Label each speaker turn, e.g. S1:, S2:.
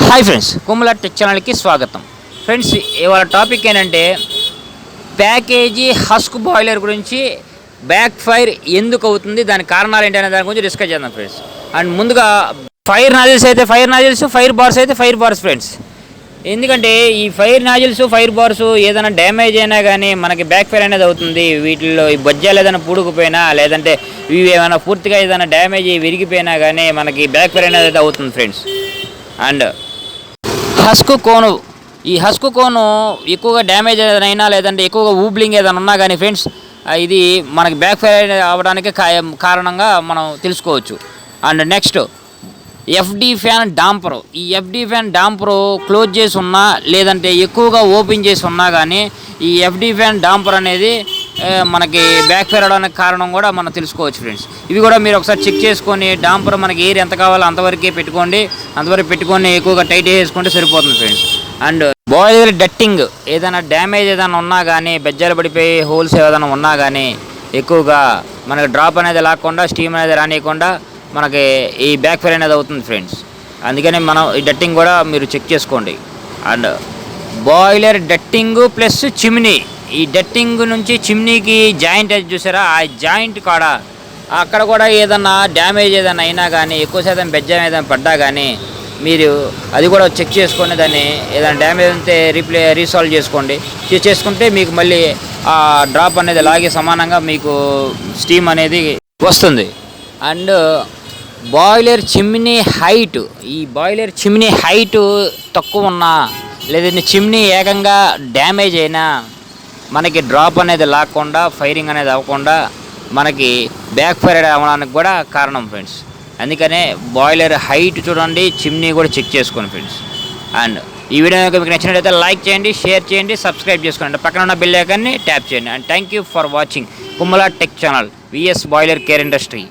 S1: Hi friends, కొమ్ముల tech ఛానల్కి స్వాగతం. ఫ్రెండ్స్, ఇవాళ టాపిక్ ఏంటంటే ప్యాకేజీ హస్క్ బాయిలర్ గురించి బ్యాక్ ఫైర్ ఎందుకు అవుతుంది, దాని కారణాలు ఏంటనే దాని గురించి డిస్కస్ చేద్దాం ఫ్రెండ్స్. అండ్ ముందుగా ఫైర్ నాజిల్స్ అయితే ఫైర్ నాజిల్స్, ఫైర్ బార్స్ అయితే ఫైర్ బార్స్ ఫ్రెండ్స్. ఎందుకంటే ఈ ఫైర్ నాజిల్స్, ఫైర్ బార్స్ ఏదైనా డ్యామేజ్ అయినా కానీ మనకి బ్యాక్ ఫైర్ అనేది అవుతుంది. వీటిల్లో ఈ బొజ్జాలు ఏదైనా పూడుకుపోయినా, లేదంటే ఇవి ఏమైనా పూర్తిగా ఏదైనా డ్యామేజ్ విరిగిపోయినా కానీ మనకి బ్యాక్ ఫైర్ అనేది అవుతుంది ఫ్రెండ్స్. అండ్ హస్క్ కోను, ఈ హస్క్ కోను ఎక్కువగా డ్యామేజ్ ఏదైనా లేదంటే ఎక్కువగా ఊబ్లింగ్ ఏదైనా ఉన్నా కానీ ఫ్రెండ్స్, ఇది మనకి బ్యాక్ ఫైర్ అవ్వడానికి కారణంగా మనం తెలుసుకోవచ్చు. అండ్ నెక్స్ట్ ఎఫ్డి ఫ్యాన్ డాంపరు, ఈ ఎఫ్డి ఫ్యాన్ డాంపరు క్లోజ్ చేసి ఉన్నా లేదంటే ఎక్కువగా ఓపెన్ చేసి ఉన్నా కానీ ఈ ఎఫ్డి ఫ్యాన్ డాంపర్ అనేది మనకి బ్యాక్ ఫైర్ అవడానికి కారణం కూడా మనం తెలుసుకోవచ్చు ఫ్రెండ్స్. ఇవి కూడా మీరు ఒకసారి చెక్ చేసుకొని డాంపర్ మనకి ఎయిర్ ఎంత కావాలో అంతవరకే పెట్టుకోండి, అంతవరకు పెట్టుకొని ఎక్కువగా టైట్ చేసుకుంటే సరిపోతుంది ఫ్రెండ్స్. అండ్ బాయిలర్ డట్టింగ్ ఏదైనా డ్యామేజ్ ఏదైనా ఉన్నా కానీ, బెజ్జాలు పడిపోయి హోల్స్ ఏదైనా ఉన్నా కానీ ఎక్కువగా మనకి డ్రాప్ అనేది లేకుండా, స్టీమ్ అనేది రానియకుండా మనకి ఈ బ్యాక్ ఫైర్ అనేది అవుతుంది ఫ్రెండ్స్. అందుకని మనం ఈ డట్టింగ్ కూడా మీరు చెక్ చేసుకోండి. అండ్ బాయిలర్ డట్టింగ్ ప్లస్ చిమ్నీ, ఈ డట్టింగ్ నుంచి చిమ్నీకి జాయింట్ అది చూసారా, ఆ జాయింట్ కాడ అక్కడ కూడా ఏదన్నా డ్యామేజ్ ఏదైనా అయినా కానీ, ఎక్కువ శాతం బెజ్జం ఏదైనా పడ్డా కానీ మీరు అది కూడా చెక్ చేసుకొని దాన్ని ఏదైనా డ్యామేజ్ ఉంటే రీసాల్వ్ చేసుకోండి. చేసుకుంటే మీకు మళ్ళీ ఆ డ్రాప్ అనేది లాగే సమానంగా మీకు స్టీమ్ అనేది వస్తుంది. అండ్ బాయిలర్ చిమ్నీ హైట్, ఈ బాయిలర్ చిమ్నీ హైట్ తక్కువ ఉన్నా లేదంటే చిమ్నీ ఏకంగా డ్యామేజ్ అయినా మనకి డ్రాప్ అనేది లాక్కుండా, ఫైరింగ్ అనేది అవ్వకుండా మనకి బ్యాక్ ఫైర్ అవ్వడానికి కూడా కారణం ఫ్రెండ్స్. అందుకనే బాయిలర్ హైట్ చూడండి, చిమ్నీ కూడా చెక్ చేసుకోండి ఫ్రెండ్స్. అండ్ ఈ వీడియో మీకు నచ్చినట్లయితే లైక్ చేయండి, షేర్ చేయండి, సబ్స్క్రైబ్ చేసుకోండి, పక్కన ఉన్న బెల్ ఐకాన్ని ట్యాప్ చేయండి. And thank you for watching Kommula tech channel VS boiler care industry.